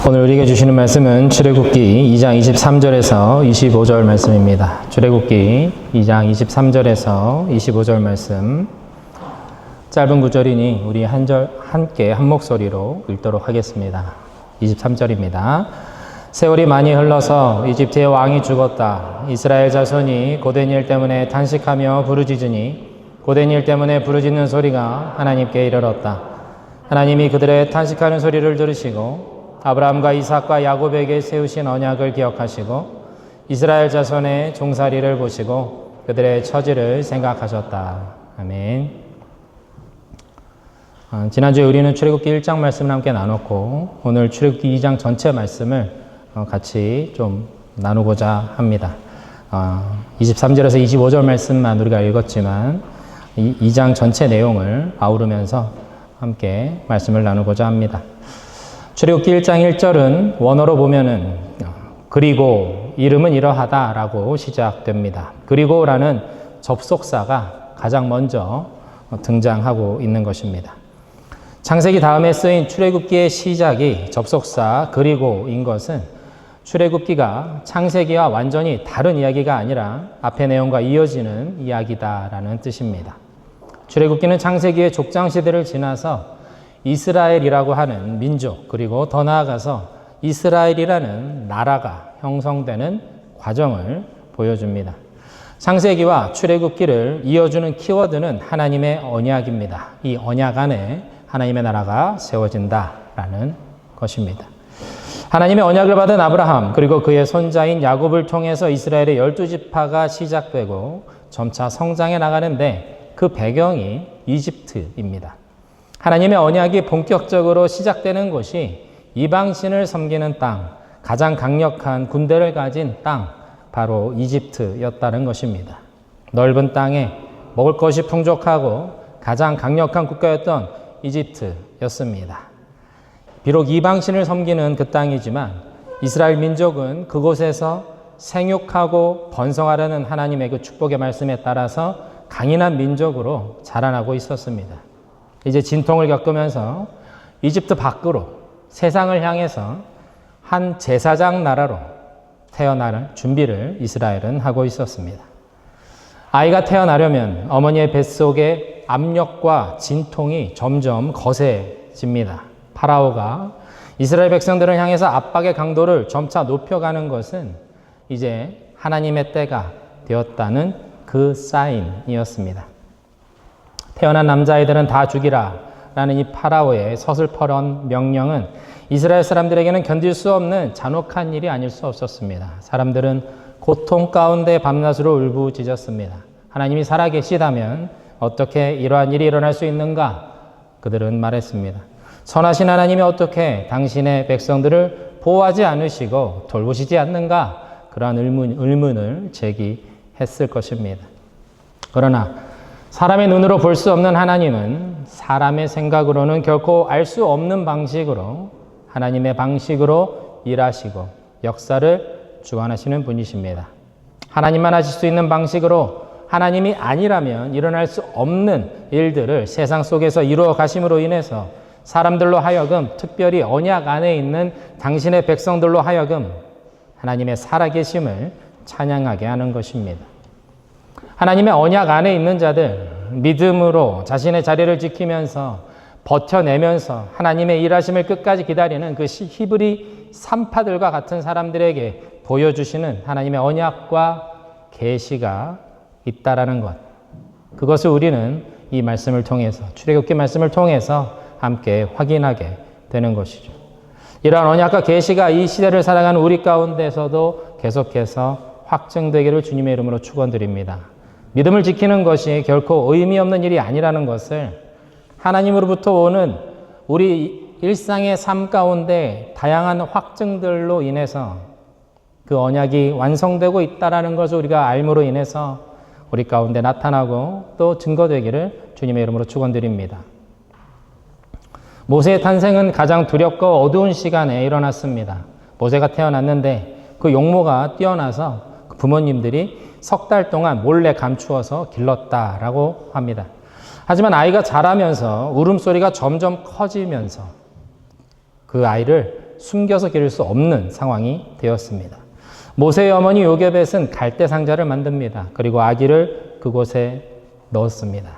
오늘 우리에게 주시는 말씀은 출애굽기 2장 23절에서 25절 말씀입니다. 출애굽기 2장 23절에서 25절 말씀. 짧은 구절이니 우리 함께 한 목소리로 읽도록 하겠습니다. 23절입니다. 세월이 많이 흘러서 이집트의 왕이 죽었다. 이스라엘 자손이 고된 일 때문에 탄식하며 부르짖으니 고된 일 때문에 부르짖는 소리가 하나님께 이르렀다. 하나님이 그들의 탄식하는 소리를 들으시고 아브라함과 이삭과 야곱에게 세우신 언약을 기억하시고 이스라엘 자손의 종살이를 보시고 그들의 처지를 생각하셨다. 아멘. 지난주에 우리는 출애굽기 1장 말씀을 함께 나눴고 오늘 출애굽기 2장 전체 말씀을 같이 좀 나누고자 합니다. 23절에서 25절 말씀만 우리가 읽었지만 2장 전체 내용을 아우르면서 함께 말씀을 나누고자 합니다. 출애굽기 1장 1절은 원어로 보면은 그리고 이름은 이러하다 라고 시작됩니다. 그리고라는 접속사가 가장 먼저 등장하고 있는 것입니다. 창세기 다음에 쓰인 출애굽기의 시작이 접속사 그리고인 것은 출애굽기가 창세기와 완전히 다른 이야기가 아니라 앞의 내용과 이어지는 이야기다라는 뜻입니다. 출애굽기는 창세기의 족장 시대를 지나서 이스라엘이라고 하는 민족 그리고 더 나아가서 이스라엘이라는 나라가 형성되는 과정을 보여줍니다. 창세기와 출애굽기를 이어주는 키워드는 하나님의 언약입니다. 이 언약 안에 하나님의 나라가 세워진다라는 것입니다. 하나님의 언약을 받은 아브라함 그리고 그의 손자인 야곱을 통해서 이스라엘의 12지파가 시작되고 점차 성장해 나가는데 그 배경이 이집트입니다. 하나님의 언약이 본격적으로 시작되는 곳이 이방신을 섬기는 땅, 가장 강력한 군대를 가진 땅, 바로 이집트였다는 것입니다. 넓은 땅에 먹을 것이 풍족하고 가장 강력한 국가였던 이집트였습니다. 비록 이방신을 섬기는 그 땅이지만 이스라엘 민족은 그곳에서 생육하고 번성하라는 하나님의 그 축복의 말씀에 따라서 강인한 민족으로 자라나고 있었습니다. 이제 진통을 겪으면서 이집트 밖으로 세상을 향해서 한 제사장 나라로 태어날 준비를 이스라엘은 하고 있었습니다. 아이가 태어나려면 어머니의 뱃속에 압력과 진통이 점점 거세집니다. 파라오가 이스라엘 백성들을 향해서 압박의 강도를 점차 높여가는 것은 이제 하나님의 때가 되었다는 그 사인이었습니다. 태어난 남자아이들은 다 죽이라 라는 이 파라오의 서슬퍼런 명령은 이스라엘 사람들에게는 견딜 수 없는 잔혹한 일이 아닐 수 없었습니다. 사람들은 고통 가운데 밤낮으로 울부짖었습니다. 하나님이 살아계시다면 어떻게 이러한 일이 일어날 수 있는가? 그들은 말했습니다. 선하신 하나님이 어떻게 당신의 백성들을 보호하지 않으시고 돌보시지 않는가? 그러한 의문을 제기했을 것입니다. 그러나 사람의 눈으로 볼 수 없는 하나님은 사람의 생각으로는 결코 알 수 없는 방식으로 하나님의 방식으로 일하시고 역사를 주관하시는 분이십니다. 하나님만 하실 수 있는 방식으로 하나님이 아니라면 일어날 수 없는 일들을 세상 속에서 이루어 가심으로 인해서 사람들로 하여금 특별히 언약 안에 있는 당신의 백성들로 하여금 하나님의 살아계심을 찬양하게 하는 것입니다. 하나님의 언약 안에 있는 자들, 믿음으로 자신의 자리를 지키면서 버텨내면서 하나님의 일하심을 끝까지 기다리는 그 히브리 산파들과 같은 사람들에게 보여주시는 하나님의 언약과 계시가 있다라는 것. 그것을 우리는 이 말씀을 통해서, 출애굽기 말씀을 통해서 함께 확인하게 되는 것이죠. 이러한 언약과 계시가 이 시대를 살아가는 우리 가운데서도 계속해서 확증되기를 주님의 이름으로 축원드립니다. 믿음을 지키는 것이 결코 의미 없는 일이 아니라는 것을 하나님으로부터 오는 우리 일상의 삶 가운데 다양한 확증들로 인해서 그 언약이 완성되고 있다는 것을 우리가 알므로 인해서 우리 가운데 나타나고 또 증거되기를 주님의 이름으로 축원드립니다. 모세의 탄생은 가장 두렵고 어두운 시간에 일어났습니다. 모세가 태어났는데 그 용모가 뛰어나서 부모님들이 석 달 동안 몰래 감추어서 길렀다라고 합니다. 하지만 아이가 자라면서 울음소리가 점점 커지면서 그 아이를 숨겨서 기를 수 없는 상황이 되었습니다. 모세의 어머니 요게벳은 갈대 상자를 만듭니다. 그리고 아기를 그곳에 넣었습니다.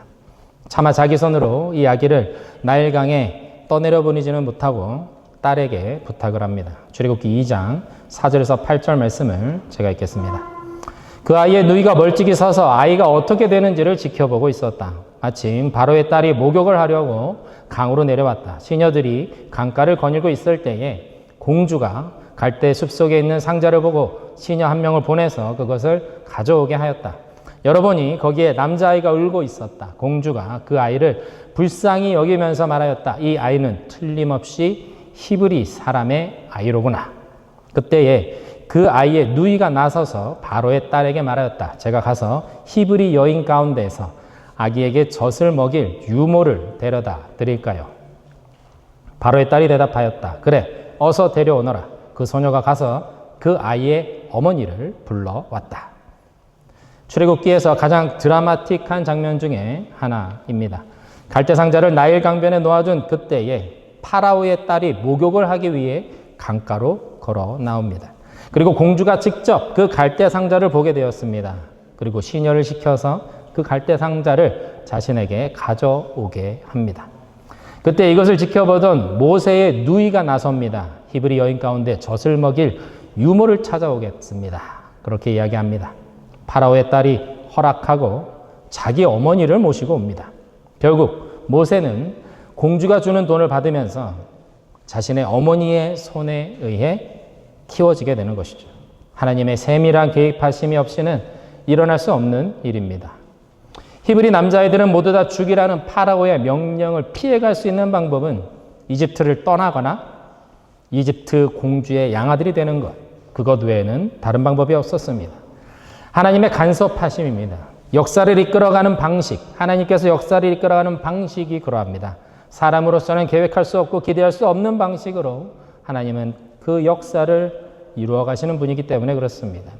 차마 자기 손으로 이 아기를 나일강에 떠내려 보내지는 못하고 딸에게 부탁을 합니다. 출애굽기 2장 4절에서 8절 말씀을 제가 읽겠습니다. 그 아이의 누이가 멀찍이 서서 아이가 어떻게 되는지를 지켜보고 있었다. 마침 바로의 딸이 목욕을 하려고 강으로 내려왔다. 시녀들이 강가를 거닐고 있을 때에 공주가 갈대 숲속에 있는 상자를 보고 시녀 한 명을 보내서 그것을 가져오게 하였다. 열어보니 거기에 남자아이가 울고 있었다. 공주가 그 아이를 불쌍히 여기면서 말하였다. 이 아이는 틀림없이 히브리 사람의 아이로구나. 그때에 그 아이의 누이가 나서서 바로의 딸에게 말하였다. 제가 가서 히브리 여인 가운데에서 아기에게 젖을 먹일 유모를 데려다 드릴까요? 바로의 딸이 대답하였다. 그래, 어서 데려오너라. 그 소녀가 가서 그 아이의 어머니를 불러왔다. 출애굽기에서 가장 드라마틱한 장면 중에 하나입니다. 갈대 상자를 나일 강변에 놓아준 그때에 파라오의 딸이 목욕을 하기 위해 강가로 걸어 나옵니다. 그리고 공주가 직접 그 갈대 상자를 보게 되었습니다. 그리고 시녀를 시켜서 그 갈대 상자를 자신에게 가져오게 합니다. 그때 이것을 지켜보던 모세의 누이가 나섭니다. 히브리 여인 가운데 젖을 먹일 유모를 찾아오겠습니다. 그렇게 이야기합니다. 파라오의 딸이 허락하고 자기 어머니를 모시고 옵니다. 결국 모세는 공주가 주는 돈을 받으면서 자신의 어머니의 손에 의해 키워지게 되는 것이죠. 하나님의 세밀한 계획하심이 없이는 일어날 수 없는 일입니다. 히브리 남자아이들은 모두 다 죽이라는 파라오의 명령을 피해갈 수 있는 방법은 이집트를 떠나거나 이집트 공주의 양아들이 되는 것, 그것 외에는 다른 방법이 없었습니다. 하나님의 간섭하심입니다. 역사를 이끌어가는 방식, 하나님께서 역사를 이끌어가는 방식이 그러합니다. 사람으로서는 계획할 수 없고 기대할 수 없는 방식으로 하나님은 그 역사를 이루어 가시는 분이기 때문에 그렇습니다.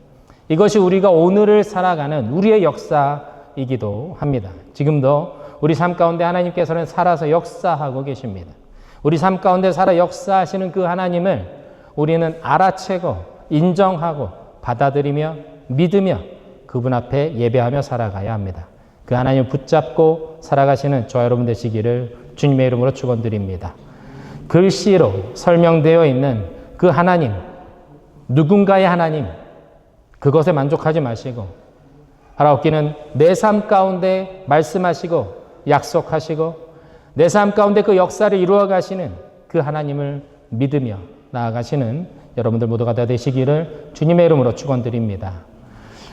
이것이 우리가 오늘을 살아가는 우리의 역사이기도 합니다. 지금도 우리 삶 가운데 하나님께서는 살아서 역사하고 계십니다. 우리 삶 가운데 살아 역사하시는 그 하나님을 우리는 알아채고 인정하고 받아들이며 믿으며 그분 앞에 예배하며 살아가야 합니다. 그 하나님을 붙잡고 살아가시는 저와 여러분 되시기를 주님의 이름으로 축원드립니다. 글씨로 설명되어 있는 그 하나님, 누군가의 하나님, 그것에 만족하지 마시고 하나님께는 내 삶 가운데 말씀하시고 약속하시고 내 삶 가운데 그 역사를 이루어 가시는 그 하나님을 믿으며 나아가시는 여러분들 모두가 다 되시기를 주님의 이름으로 축원드립니다.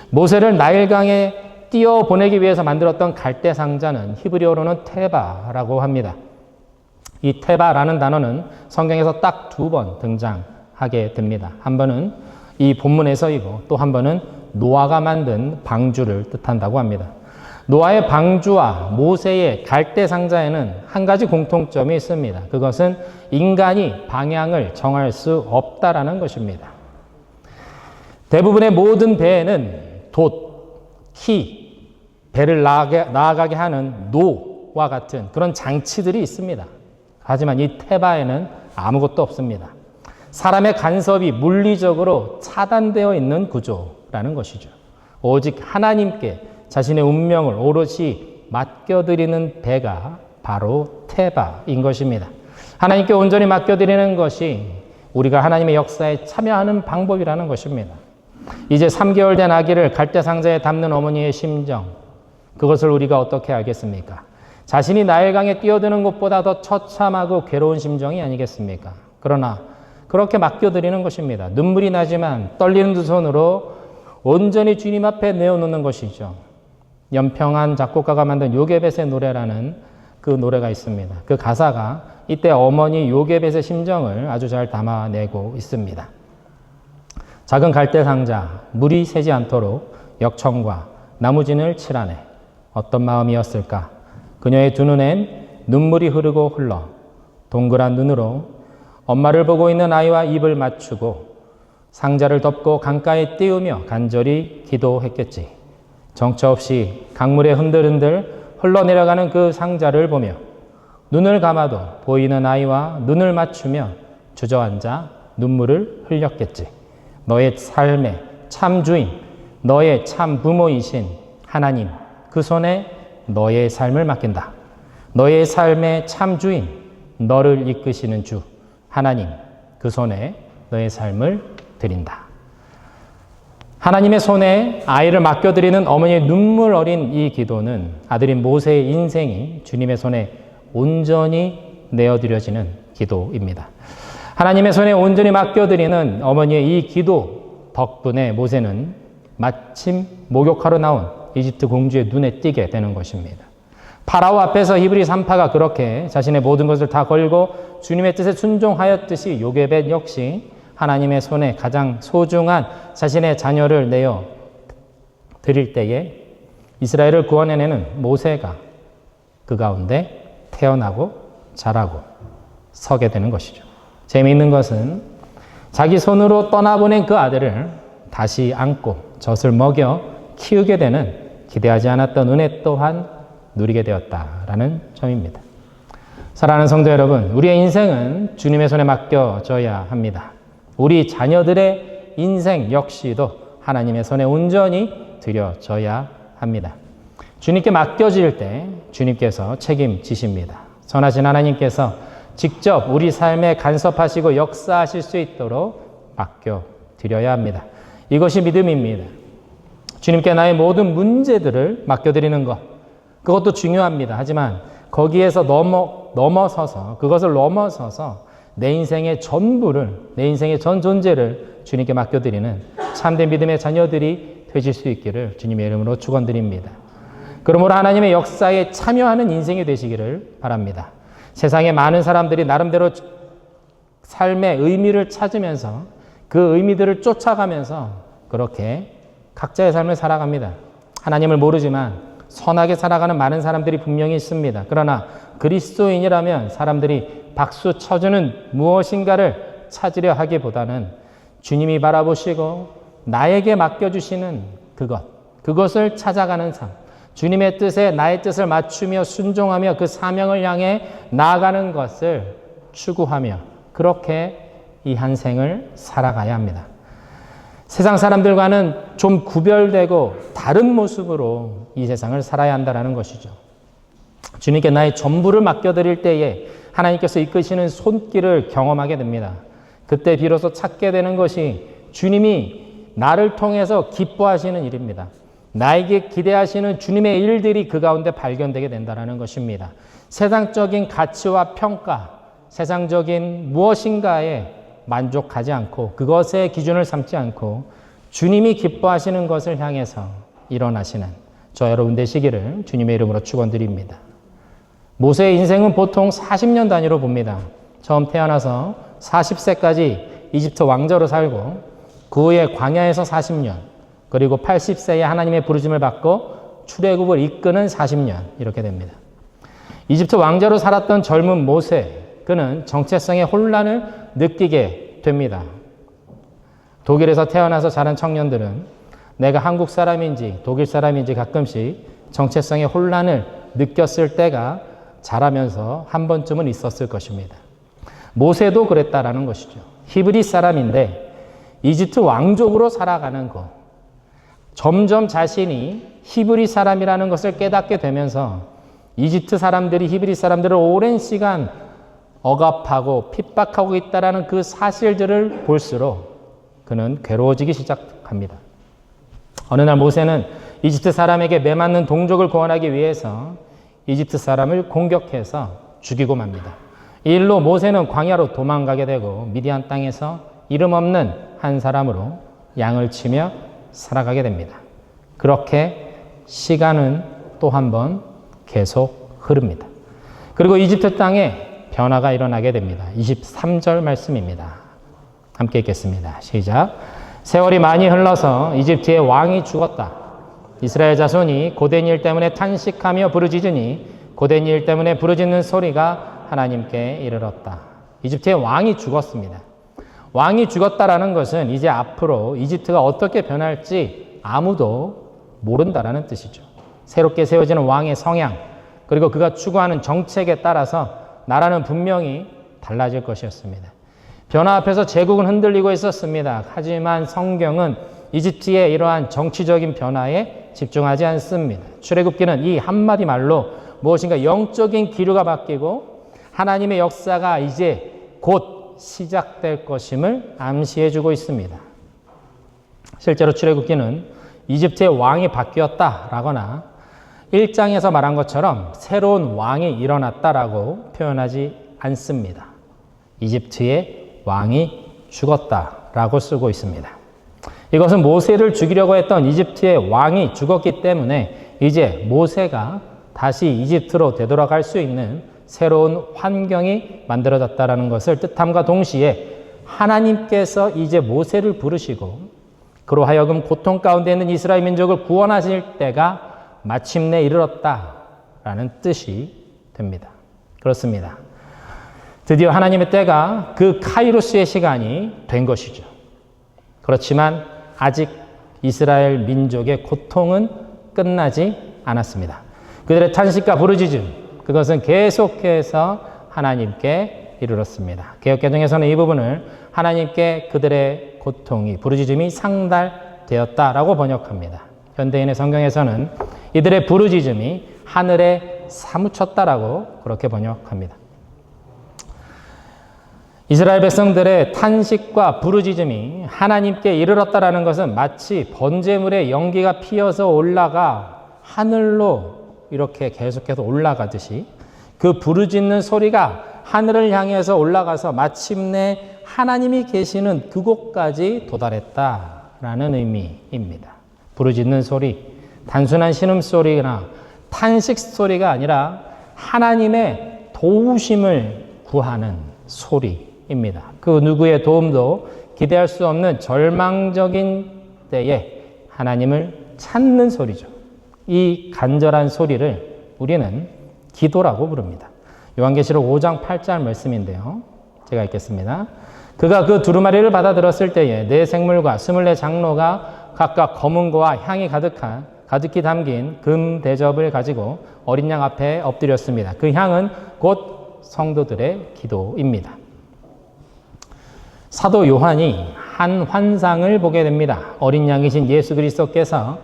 모세를 나일강에 띄어보내기 위해서 만들었던 갈대 상자는 히브리어로는 테바라고 합니다. 이 테바라는 단어는 성경에서 딱 2번 등장하게 됩니다. 한 번은 이 본문에서이고 또 한 번은 노아가 만든 방주를 뜻한다고 합니다. 노아의 방주와 모세의 갈대 상자에는 한 가지 공통점이 있습니다. 그것은 인간이 방향을 정할 수 없다라는 것입니다. 대부분의 모든 배에는 돛, 키, 배를 나아가게 하는 노와 같은 그런 장치들이 있습니다. 하지만 이 테바에는 아무것도 없습니다. 사람의 간섭이 물리적으로 차단되어 있는 구조라는 것이죠. 오직 하나님께 자신의 운명을 오롯이 맡겨드리는 배가 바로 테바인 것입니다. 하나님께 온전히 맡겨드리는 것이 우리가 하나님의 역사에 참여하는 방법이라는 것입니다. 이제 3개월 된 아기를 갈대 상자에 담는 어머니의 심정, 그것을 우리가 어떻게 알겠습니까? 자신이 나일강에 뛰어드는 것보다 더 처참하고 괴로운 심정이 아니겠습니까? 그러나 그렇게 맡겨드리는 것입니다. 눈물이 나지만 떨리는 두 손으로 온전히 주님 앞에 내어놓는 것이죠. 연평한 작곡가가 만든 요게벳의 노래라는 그 노래가 있습니다. 그 가사가 이때 어머니 요게벳의 심정을 아주 잘 담아내고 있습니다. 작은 갈대 상자, 물이 새지 않도록 역청과 나무진을 칠하네. 어떤 마음이었을까? 그녀의 두 눈엔 눈물이 흐르고 흘러 동그란 눈으로 엄마를 보고 있는 아이와 입을 맞추고 상자를 덮고 강가에 띄우며 간절히 기도했겠지. 정처 없이 강물에 흔들흔들 흘러내려가는 그 상자를 보며 눈을 감아도 보이는 아이와 눈을 맞추며 주저앉아 눈물을 흘렸겠지. 너의 삶의 참 주인, 너의 참 부모이신 하나님, 그 손에 너의 삶을 맡긴다. 너의 삶의 참 주인, 너를 이끄시는 주 하나님, 그 손에 너의 삶을 드린다. 하나님의 손에 아이를 맡겨드리는 어머니의 눈물 어린 이 기도는 아들인 모세의 인생이 주님의 손에 온전히 내어드려지는 기도입니다. 하나님의 손에 온전히 맡겨드리는 어머니의 이 기도 덕분에 모세는 마침 목욕하러 나온 이집트 공주의 눈에 띄게 되는 것입니다. 파라오 앞에서 히브리 산파가 그렇게 자신의 모든 것을 다 걸고 주님의 뜻에 순종하였듯이 요게벳 역시 하나님의 손에 가장 소중한 자신의 자녀를 내어 드릴 때에 이스라엘을 구원해내는 모세가 그 가운데 태어나고 자라고 서게 되는 것이죠. 재미있는 것은 자기 손으로 떠나보낸 그 아들을 다시 안고 젖을 먹여 키우게 되는 기대하지 않았던 은혜 또한 누리게 되었다라는 점입니다. 사랑하는 성도 여러분, 우리의 인생은 주님의 손에 맡겨져야 합니다. 우리 자녀들의 인생 역시도 하나님의 손에 온전히 드려져야 합니다. 주님께 맡겨질 때 주님께서 책임지십니다. 선하신 하나님께서 직접 우리 삶에 간섭하시고 역사하실 수 있도록 맡겨드려야 합니다. 이것이 믿음입니다. 주님께 나의 모든 문제들을 맡겨드리는 것, 그것도 중요합니다. 하지만 거기에서 넘어서서 그것을 넘어서서 내 인생의 전부를, 내 인생의 전 존재를 주님께 맡겨드리는 참된 믿음의 자녀들이 되실 수 있기를 주님의 이름으로 축원드립니다. 그러므로 하나님의 역사에 참여하는 인생이 되시기를 바랍니다. 세상에 많은 사람들이 나름대로 삶의 의미를 찾으면서 그 의미들을 쫓아가면서 그렇게 각자의 삶을 살아갑니다. 하나님을 모르지만 선하게 살아가는 많은 사람들이 분명히 있습니다. 그러나 그리스도인이라면 사람들이 박수 쳐주는 무엇인가를 찾으려 하기보다는 주님이 바라보시고 나에게 맡겨주시는 그것을 찾아가는 삶, 주님의 뜻에 나의 뜻을 맞추며 순종하며 그 사명을 향해 나아가는 것을 추구하며 그렇게 이 한 생을 살아가야 합니다. 세상 사람들과는 좀 구별되고 다른 모습으로 이 세상을 살아야 한다는 것이죠. 주님께 나의 전부를 맡겨드릴 때에 하나님께서 이끄시는 손길을 경험하게 됩니다. 그때 비로소 찾게 되는 것이 주님이 나를 통해서 기뻐하시는 일입니다. 나에게 기대하시는 주님의 일들이 그 가운데 발견되게 된다는 것입니다. 세상적인 가치와 평가, 세상적인 무엇인가에 만족하지 않고 그것의 기준을 삼지 않고 주님이 기뻐하시는 것을 향해서 일어나시는 저 여러분 되시기를 주님의 이름으로 축원드립니다. 모세의 인생은 보통 40년 단위로 봅니다. 처음 태어나서 40세까지 이집트 왕자로 살고 그 후에 광야에서 40년, 그리고 80세에 하나님의 부르심을 받고 출애굽을 이끄는 40년 이렇게 됩니다. 이집트 왕자로 살았던 젊은 모세, 그는 정체성의 혼란을 느끼게 됩니다. 독일에서 태어나서 자란 청년들은 내가 한국 사람인지 독일 사람인지 가끔씩 정체성의 혼란을 느꼈을 때가 자라면서 한 번쯤은 있었을 것입니다. 모세도 그랬다라는 것이죠. 히브리 사람인데 이집트 왕족으로 살아가는 것, 점점 자신이 히브리 사람이라는 것을 깨닫게 되면서 이집트 사람들이 히브리 사람들을 오랜 시간 억압하고 핍박하고 있다는 그 사실들을 볼수록 그는 괴로워지기 시작합니다. 어느 날 모세는 이집트 사람에게 매맞는 동족을 구원하기 위해서 이집트 사람을 공격해서 죽이고 맙니다. 이 일로 모세는 광야로 도망가게 되고 미디안 땅에서 이름 없는 한 사람으로 양을 치며 살아가게 됩니다. 그렇게 시간은 또 한 번 계속 흐릅니다. 그리고 이집트 땅에 변화가 일어나게 됩니다. 23절 말씀입니다. 함께 읽겠습니다. 시작. 세월이 많이 흘러서 이집트의 왕이 죽었다. 이스라엘 자손이 고된 일 때문에 탄식하며 부르짖으니 고된 일 때문에 부르짖는 소리가 하나님께 이르렀다. 이집트의 왕이 죽었습니다. 왕이 죽었다라는 것은 이제 앞으로 이집트가 어떻게 변할지 아무도 모른다라는 뜻이죠. 새롭게 세워지는 왕의 성향, 그리고 그가 추구하는 정책에 따라서 나라는 분명히 달라질 것이었습니다. 변화 앞에서 제국은 흔들리고 있었습니다. 하지만 성경은 이집트의 이러한 정치적인 변화에 집중하지 않습니다. 출애굽기는 이 한마디 말로 무엇인가 영적인 기류가 바뀌고 하나님의 역사가 이제 곧 시작될 것임을 암시해주고 있습니다. 실제로 출애굽기는 이집트의 왕이 바뀌었다라거나 1장에서 말한 것처럼 새로운 왕이 일어났다라고 표현하지 않습니다. 이집트의 왕이 죽었다라고 쓰고 있습니다. 이것은 모세를 죽이려고 했던 이집트의 왕이 죽었기 때문에 이제 모세가 다시 이집트로 되돌아갈 수 있는 새로운 환경이 만들어졌다는 것을 뜻함과 동시에 하나님께서 이제 모세를 부르시고 그로 하여금 고통 가운데 있는 이스라엘 민족을 구원하실 때가 마침내 이르렀다라는 뜻이 됩니다. 그렇습니다. 드디어 하나님의 때가 그 카이로스의 시간이 된 것이죠. 그렇지만 아직 이스라엘 민족의 고통은 끝나지 않았습니다. 그들의 탄식과 부르짖음, 그것은 계속해서 하나님께 이르렀습니다. 개역개정에서는 이 부분을 하나님께 그들의 고통이, 부르짖음이 상달되었다라고 번역합니다. 현대인의 성경에서는 이들의 부르짖음이 하늘에 사무쳤다라고 그렇게 번역합니다. 이스라엘 백성들의 탄식과 부르짖음이 하나님께 이르렀다라는 것은 마치 번제물의 연기가 피어서 올라가 하늘로 이렇게 계속해서 올라가듯이 그 부르짖는 소리가 하늘을 향해서 올라가서 마침내 하나님이 계시는 그곳까지 도달했다라는 의미입니다. 부르짖는 소리, 단순한 신음소리나 탄식 소리가 아니라 하나님의 도우심을 구하는 소리입니다. 그 누구의 도움도 기대할 수 없는 절망적인 때에 하나님을 찾는 소리죠. 이 간절한 소리를 우리는 기도라고 부릅니다. 요한계시록 5장 8절 말씀인데요. 제가 읽겠습니다. 그가 그 두루마리를 받아들었을 때에 네 생물과 24장로가 각각 검은 고와 향이 가득히 담긴 금 대접을 가지고 어린 양 앞에 엎드렸습니다. 그 향은 곧 성도들의 기도입니다. 사도 요한이 한 환상을 보게 됩니다. 어린 양이신 예수 그리스도께서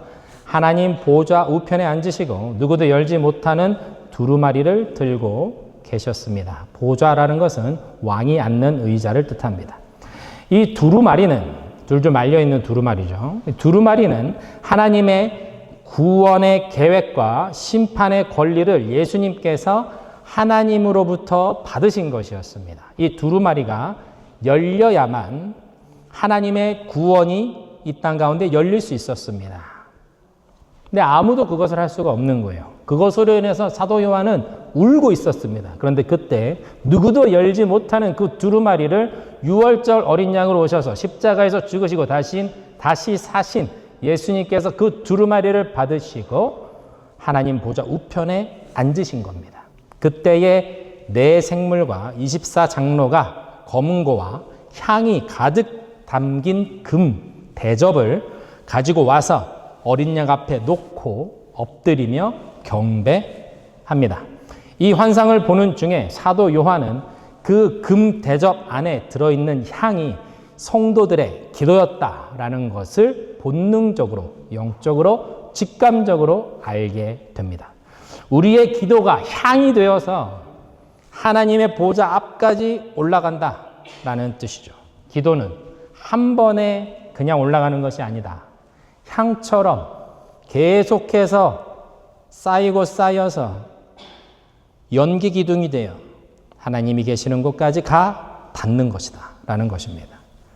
하나님 보좌 우편에 앉으시고 누구도 열지 못하는 두루마리를 들고 계셨습니다. 보좌라는 것은 왕이 앉는 의자를 뜻합니다. 이 두루마리는 줄줄 말려있는 두루마리죠. 두루마리는 하나님의 구원의 계획과 심판의 권리를 예수님께서 하나님으로부터 받으신 것이었습니다. 이 두루마리가 열려야만 하나님의 구원이 이 땅 가운데 열릴 수 있었습니다. 근데 아무도 그것을 할 수가 없는 거예요. 그것으로 인해서 사도 요한은 울고 있었습니다. 그런데 그때 누구도 열지 못하는 그 두루마리를 6월절 어린 양으로 오셔서 십자가에서 죽으시고 다시 사신 예수님께서 그 두루마리를 받으시고 하나님 보좌 우편에 앉으신 겁니다. 그때에 네 생물과 24장로가 검은 고와 향이 가득 담긴 금 대접을 가지고 와서 어린 양 앞에 놓고 엎드리며 경배합니다. 이 환상을 보는 중에 사도 요한은 그 금 대접 안에 들어있는 향이 성도들의 기도였다라는 것을 본능적으로, 영적으로, 직감적으로 알게 됩니다. 우리의 기도가 향이 되어서 하나님의 보좌 앞까지 올라간다라는 뜻이죠. 기도는 한 번에 그냥 올라가는 것이 아니다. 향처럼 계속해서 쌓이고 쌓여서 연기 기둥이 되어 하나님이 계시는 곳까지 가 닿는 것이다 라는 것입니다.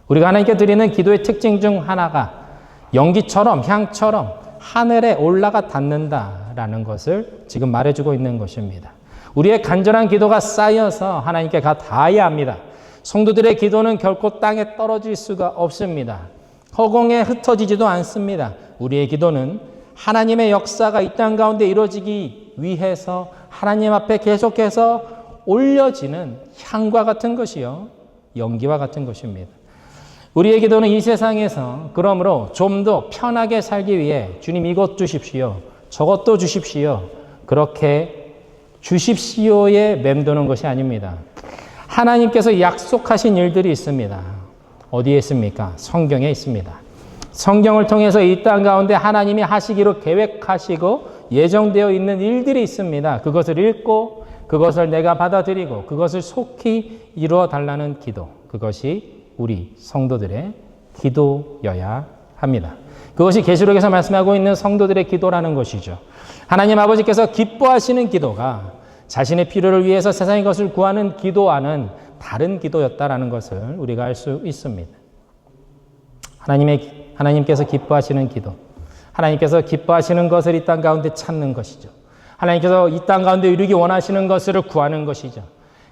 우리가 하나님께 드리는 기도의 특징 중 하나가 연기처럼 향처럼 하늘에 올라가 닿는다라는 것을 지금 말해주고 있는 것입니다. 우리의 간절한 기도가 쌓여서 하나님께 가 닿아야 합니다. 성도들의 기도는 결코 땅에 떨어질 수가 없습니다. 허공에 흩어지지도 않습니다. 우리의 기도는 하나님의 역사가 이 땅 가운데 이루어지기 위해서 하나님 앞에 계속해서 올려지는 향과 같은 것이요, 연기와 같은 것입니다. 우리의 기도는 이 세상에서 그러므로 좀 더 편하게 살기 위해 주님 이것 주십시오, 저것도 주십시오, 그렇게 주십시오에 맴도는 것이 아닙니다. 하나님께서 약속하신 일들이 있습니다. 어디에 있습니까? 성경에 있습니다. 성경을 통해서 이 땅 가운데 하나님이 하시기로 계획하시고 예정되어 있는 일들이 있습니다. 그것을 읽고 그것을 내가 받아들이고 그것을 속히 이루어 달라는 기도. 그것이 우리 성도들의 기도여야 합니다. 그것이 계시록에서 말씀하고 있는 성도들의 기도라는 것이죠. 하나님 아버지께서 기뻐하시는 기도가 자신의 필요를 위해서 세상의 것을 구하는 기도와는 다른 기도였다라는 것을 우리가 알 수 있습니다. 하나님께서 기뻐하시는 기도, 하나님께서 기뻐하시는 것을 이 땅 가운데 찾는 것이죠. 하나님께서 이 땅 가운데 이루기 원하시는 것을 구하는 것이죠.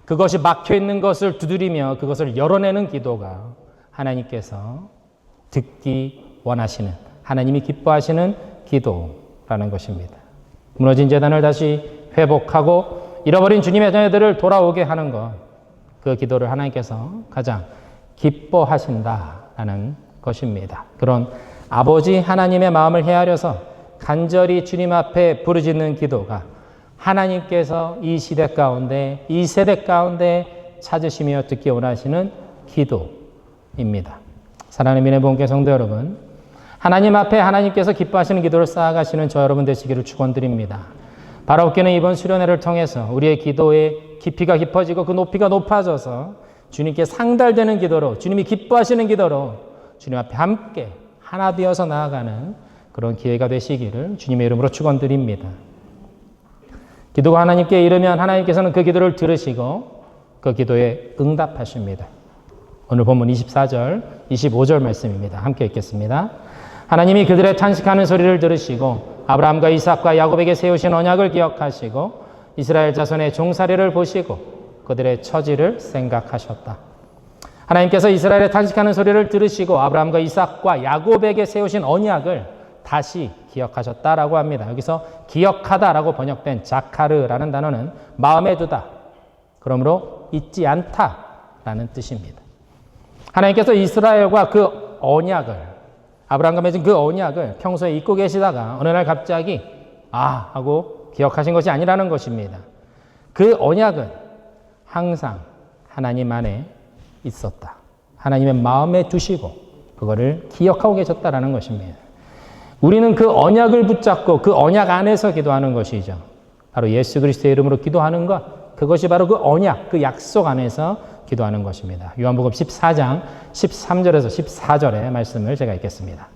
그것이 막혀있는 것을 두드리며 그것을 열어내는 기도가 하나님께서 듣기 원하시는, 하나님이 기뻐하시는 기도라는 것입니다. 무너진 재단을 다시 회복하고 잃어버린 주님의 자녀들을 돌아오게 하는 것, 그 기도를 하나님께서 가장 기뻐하신다라는 것입니다. 그런 아버지 하나님의 마음을 헤아려서 간절히 주님 앞에 부르짖는 기도가 하나님께서 이 시대 가운데, 이 세대 가운데 찾으시며 듣기 원하시는 기도입니다. 사랑하는 민의 본교 성도 여러분, 하나님 앞에 하나님께서 기뻐하시는 기도를 쌓아가시는 저 여러분 되시기를 축원드립니다. 바라옵기는 이번 수련회를 통해서 우리의 기도의 깊이가 깊어지고 그 높이가 높아져서 주님께 상달되는 기도로, 주님이 기뻐하시는 기도로 주님 앞에 함께 하나 되어서 나아가는 그런 기회가 되시기를 주님의 이름으로 축원드립니다. 기도가 하나님께 이르면 하나님께서는 그 기도를 들으시고 그 기도에 응답하십니다. 오늘 본문 24절, 25절 말씀입니다. 함께 읽겠습니다. 하나님이 그들의 탄식하는 소리를 들으시고 아브라함과 이삭과 야곱에게 세우신 언약을 기억하시고 이스라엘 자손의 종살이를 보시고 그들의 처지를 생각하셨다. 하나님께서 이스라엘의 탄식하는 소리를 들으시고 아브라함과 이삭과 야곱에게 세우신 언약을 다시 기억하셨다라고 합니다. 여기서 기억하다라고 번역된 자카르라는 단어는 마음에 두다, 그러므로 잊지 않다라는 뜻입니다. 하나님께서 이스라엘과 그 언약을, 아브라함과 맺은 그 언약을 평소에 잊고 계시다가 어느 날 갑자기 하고 기억하신 것이 아니라는 것입니다. 그 언약은 항상 하나님 안에 있었다. 하나님의 마음에 두시고 그거를 기억하고 계셨다라는 것입니다. 우리는 그 언약을 붙잡고 그 언약 안에서 기도하는 것이죠. 바로 예수 그리스도의 이름으로 기도하는 것, 그것이 바로 그 언약, 그 약속 안에서 기도하는 것입니다. 요한복음 14장 13절에서 14절의 말씀을 제가 읽겠습니다.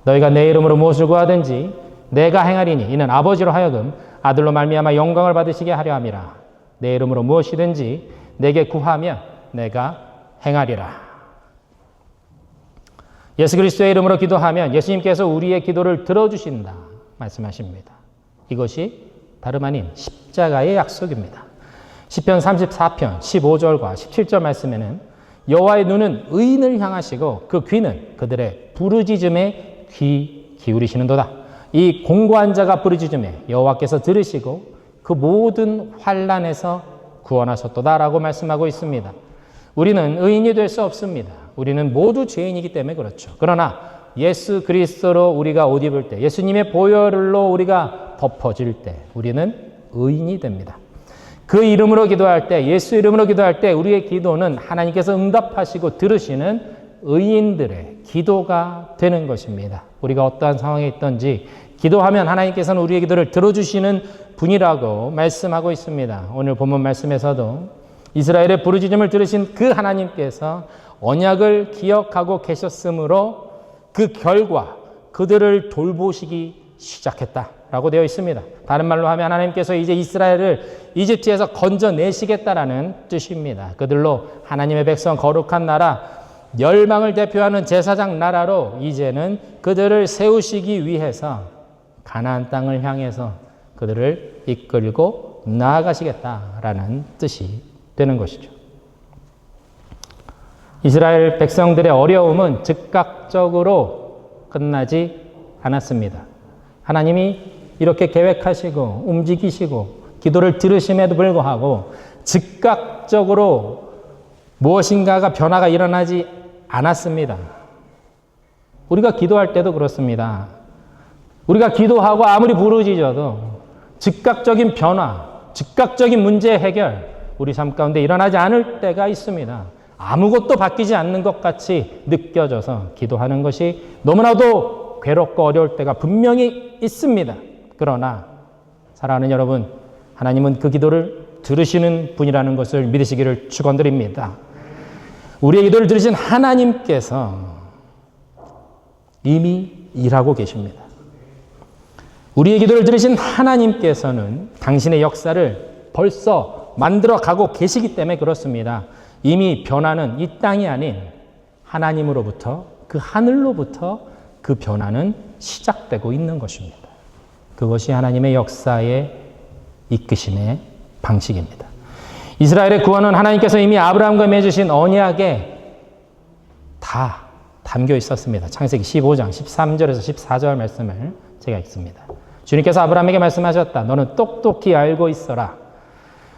너희가 내 이름으로 무엇을 구하든지 내가 행하리니 이는 아버지로 하여금 아들로 말미암아 영광을 받으시게 하려 함이라. 내 이름으로 무엇이든지 내게 구하면 내가 행하리라. 예수 그리스도의 이름으로 기도하면 예수님께서 우리의 기도를 들어주신다 말씀하십니다. 이것이 다름 아닌 십자가의 약속입니다. 시편 34편 15절과 17절 말씀에는 여호와의 눈은 의인을 향하시고 그 귀는 그들의 부르짖음에 귀 기울이시는도다. 이 공고한 자가 부르짖음에 여호와께서 들으시고 그 모든 환난에서 구원하셨도다라고 말씀하고 있습니다. 우리는 의인이 될 수 없습니다. 우리는 모두 죄인이기 때문에 그렇죠. 그러나 예수 그리스도로 우리가 옷 입을 때, 예수님의 보혈로 우리가 덮어질 때 우리는 의인이 됩니다. 그 이름으로 기도할 때, 예수 이름으로 기도할 때 우리의 기도는 하나님께서 응답하시고 들으시는 의인들의 기도가 되는 것입니다. 우리가 어떠한 상황에 있든지 기도하면 하나님께서는 우리의 기도를 들어주시는 분이라고 말씀하고 있습니다. 오늘 본문 말씀에서도 이스라엘의 부르짖음을 들으신 그 하나님께서 언약을 기억하고 계셨으므로 그 결과 그들을 돌보시기 시작했다라고 되어 있습니다. 다른 말로 하면 하나님께서 이제 이스라엘을 이집트에서 건져내시겠다라는 뜻입니다. 그들로 하나님의 백성 거룩한 나라, 멸망을 대표하는 제사장 나라로 이제는 그들을 세우시기 위해서 가나안 땅을 향해서 그들을 이끌고 나아가시겠다라는 뜻이 되는 것이죠. 이스라엘 백성들의 어려움은 즉각적으로 끝나지 않았습니다. 하나님이 이렇게 계획하시고 움직이시고 기도를 들으심에도 불구하고 즉각적으로 무엇인가가 변화가 일어나지 않았습니다. 우리가 기도할 때도 그렇습니다. 우리가 기도하고 아무리 부르짖어도 즉각적인 변화, 즉각적인 문제 해결, 우리 삶 가운데 일어나지 않을 때가 있습니다. 아무것도 바뀌지 않는 것 같이 느껴져서 기도하는 것이 너무나도 괴롭고 어려울 때가 분명히 있습니다. 그러나 사랑하는 여러분, 하나님은 그 기도를 들으시는 분이라는 것을 믿으시기를 축원드립니다. 우리의 기도를 들으신 하나님께서 이미 일하고 계십니다. 우리의 기도를 들으신 하나님께서는 당신의 역사를 벌써 만들어 가고 계시기 때문에 그렇습니다. 이미 변화는 이 땅이 아닌 하나님으로부터, 그 하늘로부터 그 변화는 시작되고 있는 것입니다. 그것이 하나님의 역사의 이끄심의 방식입니다. 이스라엘의 구원은 하나님께서 이미 아브라함과 맺으신 언약에 다 담겨 있었습니다. 창세기 15장 13절에서 14절 말씀을 제가 읽습니다. 주님께서 아브라함에게 말씀하셨다. 너는 똑똑히 알고 있어라.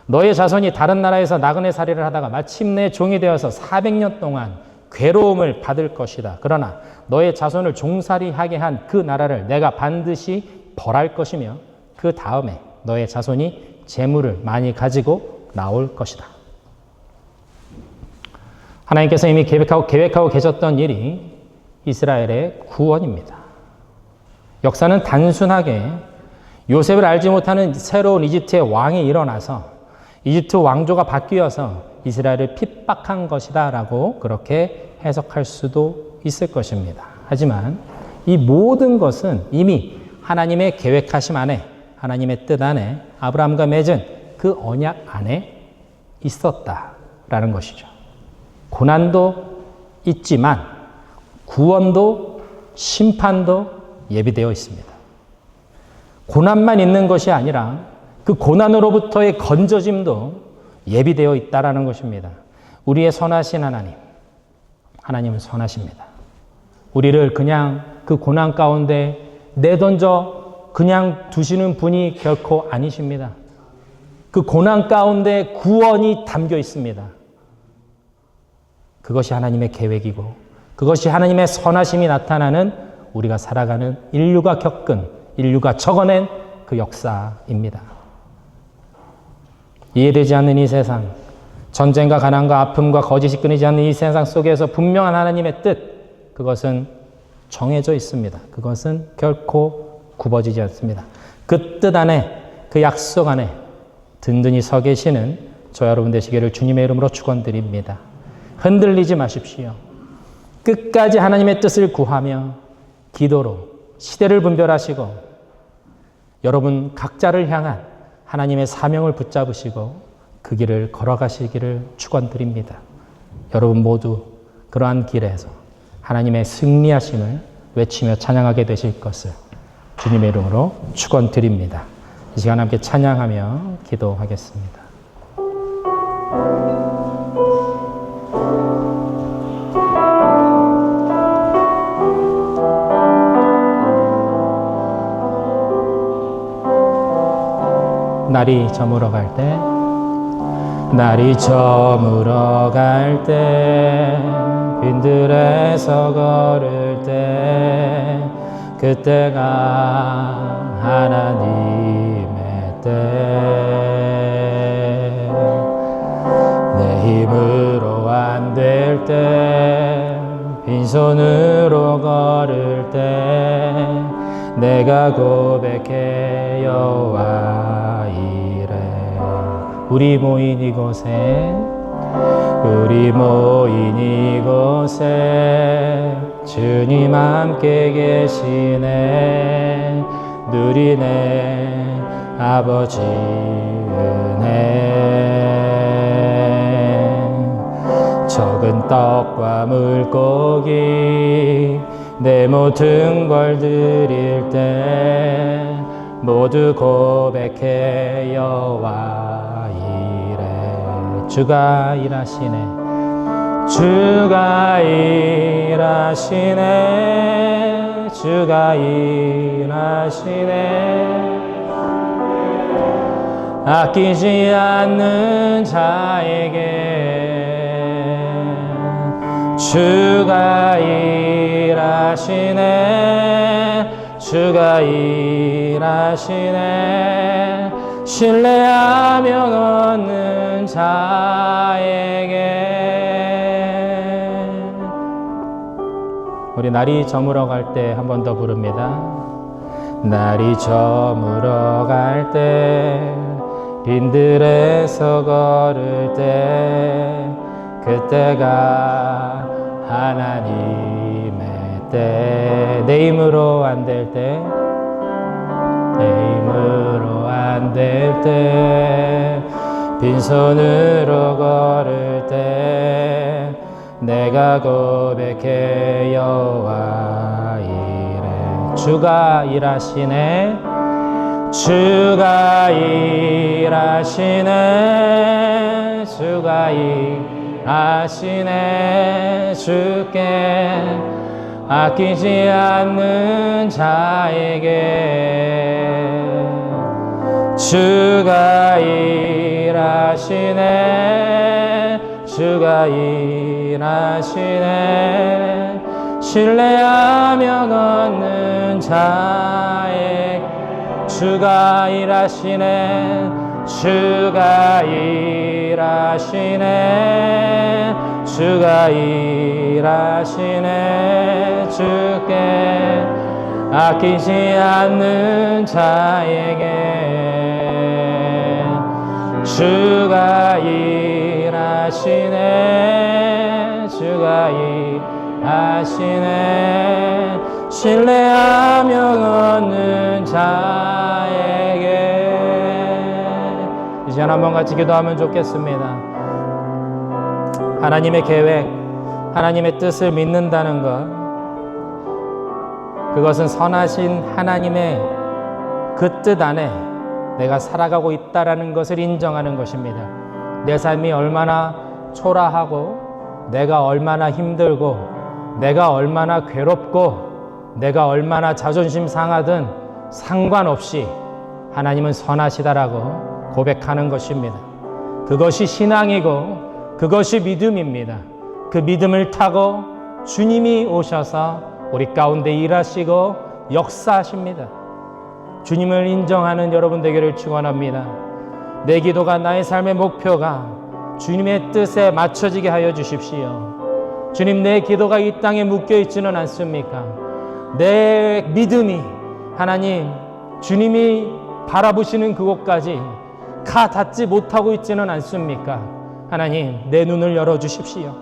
너의 자손이 다른 나라에서 나그네 살이를 하다가 마침내 종이 되어서 400년 동안 괴로움을 받을 것이다. 그러나 너의 자손을 종살이하게 한 그 나라를 내가 반드시 벌할 것이며 그 다음에 너의 자손이 재물을 많이 가지고 나올 것이다. 하나님께서 이미 계획하고 계셨던 일이 이스라엘의 구원입니다. 역사는 단순하게 요셉을 알지 못하는 새로운 이집트의 왕이 일어나서 이집트 왕조가 바뀌어서 이스라엘을 핍박한 것이다 라고 그렇게 해석할 수도 있을 것입니다. 하지만 이 모든 것은 이미 하나님의 계획하심 안에, 하나님의 뜻 안에, 아브라함과 맺은 그 언약 안에 있었다라는 것이죠. 고난도 있지만 구원도 심판도 예비되어 있습니다. 고난만 있는 것이 아니라 그 고난으로부터의 건져짐도 예비되어 있다라는 것입니다. 우리의 선하신 하나님, 하나님은 선하십니다. 우리를 그냥 그 고난 가운데 내던져 그냥 두시는 분이 결코 아니십니다. 그 고난 가운데 구원이 담겨 있습니다. 그것이 하나님의 계획이고 그것이 하나님의 선하심이 나타나는 우리가 살아가는 인류가 겪은, 인류가 적어낸 그 역사입니다. 이해되지 않는 이 세상, 전쟁과 가난과 아픔과 거짓이 끊이지 않는 이 세상 속에서 분명한 하나님의 뜻, 그것은 정해져 있습니다. 그것은 결코 굽어지지 않습니다. 그 뜻 안에, 그 약속 안에 든든히 서 계시는 저 여러분 되시기를 주님의 이름으로 축원드립니다. 흔들리지 마십시오. 끝까지 하나님의 뜻을 구하며 기도로 시대를 분별하시고 여러분 각자를 향한 하나님의 사명을 붙잡으시고 그 길을 걸어가시기를 축원드립니다. 여러분 모두 그러한 길에서 하나님의 승리하심을 외치며 찬양하게 되실 것을 주님의 이름으로 축원드립니다. 이 시간 함께 찬양하며 기도하겠습니다. 날이 저물어 갈 때, 날이 저물어 갈 때, 빈들에서 걸을 때, 그때가 하나님의 때. 내 힘으로 안 될 때, 빈손으로 걸을 때, 내가 고백해 여호와 이래. 우리 모인 이곳에 주님 함께 계시네. 누리네 아버지 은혜. 적은 떡과 물고기 내 모든 걸 드릴 때 모두 고백해 여호와 이래. 주가 일하시네. 주가 일하시네. 주가 일하시네. 아끼지 않는 자에게 주가 일하시네. 주가 일하시네. 신뢰하며 얻는 자에게. 우리 날이 저물어 갈 때 한 번 더 부릅니다. 날이 저물어 갈 때, 빈들에서 걸을 때, 그때가 하나님의 때. 내 힘으로 안 될 때, 내 힘으로 안 될 때, 빈손으로 걸을 때, 내가 고백해 여호와 이래. 주가 일하시네, 주가 일하시네, 주가 일하시네. 주께 아끼지 않는 자에게 주가 일하시네, 주가 일하시네. 신뢰하며 걷는 자에게 주가 일하시네, 주가 일하시네, 주가 일하시네. 주께 아끼지 않는 자에게 주가 일하시네, 주가 일하시네. 신뢰하며 얻는 자에게. 이제 한번 같이 기도하면 좋겠습니다. 하나님의 계획, 하나님의 뜻을 믿는다는 것, 그것은 선하신 하나님의 그 뜻 안에 내가 살아가고 있다는 것을 인정하는 것입니다. 내 삶이 얼마나 초라하고, 내가 얼마나 힘들고, 내가 얼마나 괴롭고, 내가 얼마나 자존심 상하든 상관없이 하나님은 선하시다라고 고백하는 것입니다. 그것이 신앙이고 그것이 믿음입니다. 그 믿음을 타고 주님이 오셔서 우리 가운데 일하시고 역사하십니다. 주님을 인정하는 여러분 되기를 축원합니다. 내 기도가, 나의 삶의 목표가 주님의 뜻에 맞춰지게 하여 주십시오. 주님, 내 기도가 이 땅에 묶여 있지는 않습니까? 내 믿음이 하나님, 주님이 바라보시는 그곳까지 가 닿지 못하고 있지는 않습니까? 하나님, 내 눈을 열어주십시오.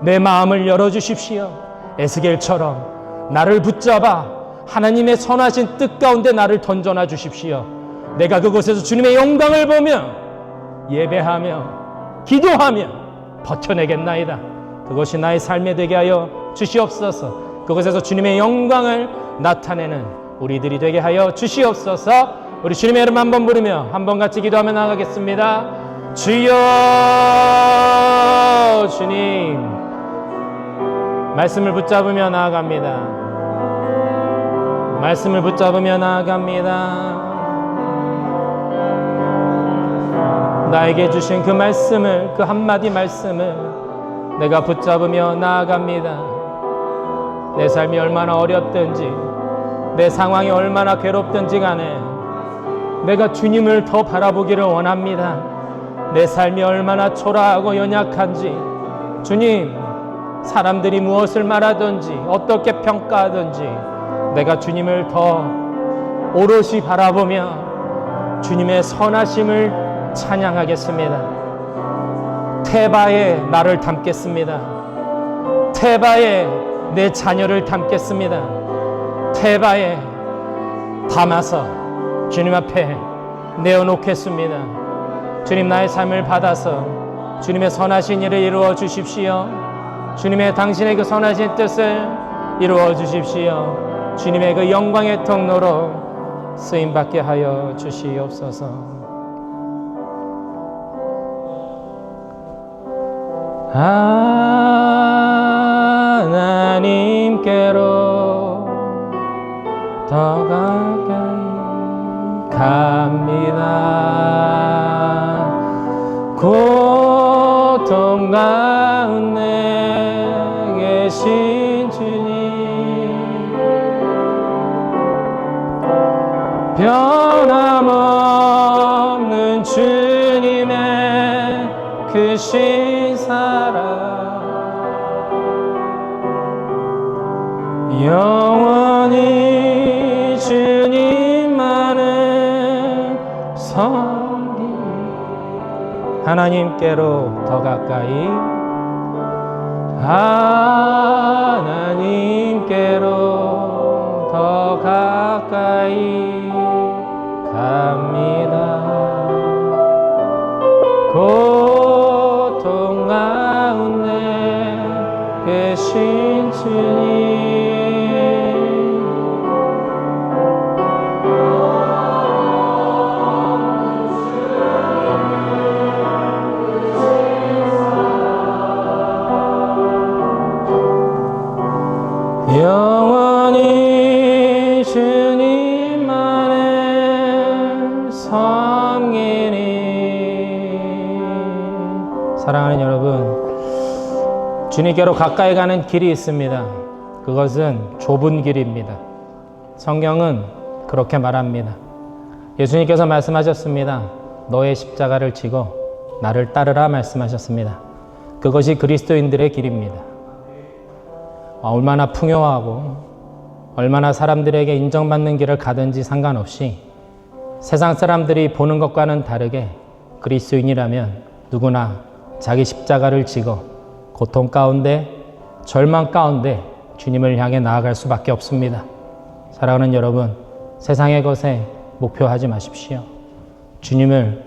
내 마음을 열어주십시오. 에스겔처럼 나를 붙잡아 하나님의 선하신 뜻 가운데 나를 던져놔 주십시오. 내가 그곳에서 주님의 영광을 보며 예배하며 기도하며 버텨내겠나이다. 그것이 나의 삶에 되게 하여 주시옵소서. 그곳에서 주님의 영광을 나타내는 우리들이 되게 하여 주시옵소서. 우리 주님의 이름 한번 부르며 한번 같이 기도하며 나가겠습니다. 주여, 주님, 말씀을 붙잡으며 나아갑니다. 말씀을 붙잡으며 나아갑니다. 나에게 주신 그 말씀을, 그 한마디 말씀을 내가 붙잡으며 나아갑니다. 내 삶이 얼마나 어렵든지, 내 상황이 얼마나 괴롭든지 간에 내가 주님을 더 바라보기를 원합니다. 내 삶이 얼마나 초라하고 연약한지, 주님, 사람들이 무엇을 말하든지 어떻게 평가하든지 내가 주님을 더 오롯이 바라보며 주님의 선하심을 찬양하겠습니다. 태바에 나를 담겠습니다. 태바에 내 자녀를 담겠습니다. 태바에 담아서 주님 앞에 내어놓겠습니다. 주님, 나의 삶을 받아서 주님의 선하신 일을 이루어 주십시오. 주님의 당신의 그 선하신 뜻을 이루어 주십시오. 주님의 그 영광의 통로로 쓰임받게 하여 주시옵소서. 하나님께로 더 가까이 갑니다. 고통 가운데 계신 주님, 변함없는 되신 사랑 영원히 주님만을 섬기 하나님께로 더 가까이 하나님께로 더 가까이 갑니다. 고통 가운데 계신 주님 영원히 주님만을 섬기니. 사랑하는 여러분, 주님께로 가까이 가는 길이 있습니다. 그것은 좁은 길입니다. 성경은 그렇게 말합니다. 예수님께서 말씀하셨습니다. 너의 십자가를 지고 나를 따르라 말씀하셨습니다. 그것이 그리스도인들의 길입니다. 얼마나 풍요하고 얼마나 사람들에게 인정받는 길을 가든지 상관없이 세상 사람들이 보는 것과는 다르게 그리스도인이라면 누구나 자기 십자가를 지고 고통 가운데 절망 가운데 주님을 향해 나아갈 수밖에 없습니다. 사랑하는 여러분, 세상의 것에 목표하지 마십시오. 주님을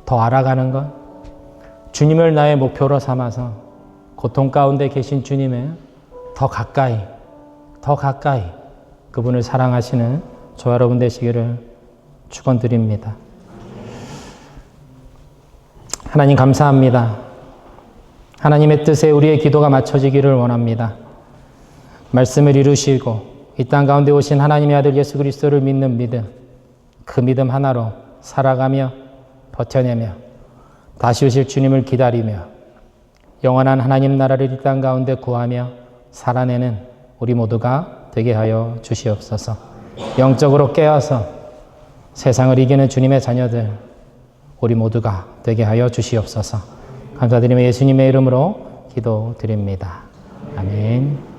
더 알아가는 것, 주님을 나의 목표로 삼아서 고통 가운데 계신 주님의 더 가까이 그분을 사랑하시는 저와 여러분 되시기를 축원드립니다. 하나님 감사합니다. 하나님의 뜻에 우리의 기도가 맞춰지기를 원합니다. 말씀을 이루시고 이 땅 가운데 오신 하나님의 아들 예수 그리스도를 믿는 믿음, 그 믿음 하나로 살아가며 버텨내며 다시 오실 주님을 기다리며 영원한 하나님 나라를 이 땅 가운데 구하며 살아내는 우리 모두가 되게 하여 주시옵소서. 영적으로 깨어서 세상을 이기는 주님의 자녀들 우리 모두가 되게 하여 주시옵소서. 감사드리며 예수님의 이름으로 기도드립니다. 아멘.